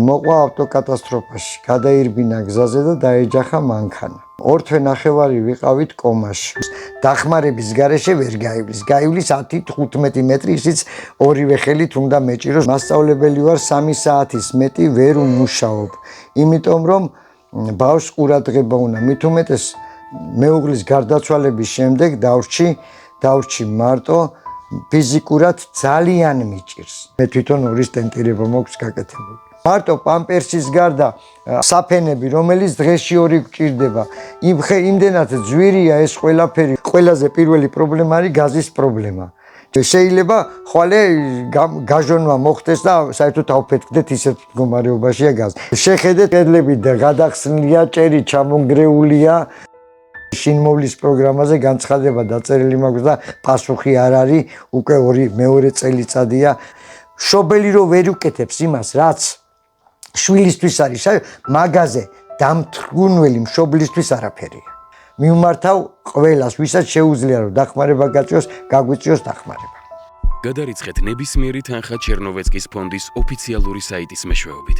მოყვა ავტოკატასტროფაში, გადაირბინა გზაზე და დაეჯახა მანქანა. 2 თვე ნახევარი ვიყავით კომაში. დახმარების გარეშე ვერ გაივლის. გაივლის 10-15 მეტრი, ისიც ორივე ხელით უნდა მეჭიროს. მასწავლებელი ვარ 3 საათის მეტი ვერ ვმუშაობ. იმიტომ რომ ბავშვს ყურადღება უნდა. მით უმეტეს მეუღლის გარდაცვალების შემდეგ დავრჩი მარტო ფიზიკურად ძალიან მიჭირს. მე თვითონ 2 სტენტირება მაქვს გაკეთებული. მარტო პამპერსის გარდა საფენები, რომელიც დღეში 2 გჭირდება. იმდენად ძვირია ეს ყველაფერი. ყველაზე პირველი პრობლემა არის გაზის პრობლემა. შეიძლება ხვალე გაჟონვა მოხდეს და საერთოდ ავფეთქდეთ ისეთ მდგომარეობაშია გაზი. შეხედეთ კედლები და გადახსნილია, ჭერი ჩამონგრეულია. შინმოვლის პროგრამაზე განცხადება დაწერილი მაქვს და პასუხი არ არის, უკვე მეორე წელიწადია. შობელი რო ვერ უკეთებს იმას, რაც შვილისთვის არის, მაგაზე დამთრგუნველი მშობლისთვის არაფერია. მიმართავ ყველას, ვისაც შეუძლია რომ დახმარება გაწიოს, გაგვიწიოს დახმარება. გადარიცხეთ ნებისმიერი თანხა ჩერნოვეცკის ფონდის ოფიციალური საიტის მეშვეობით.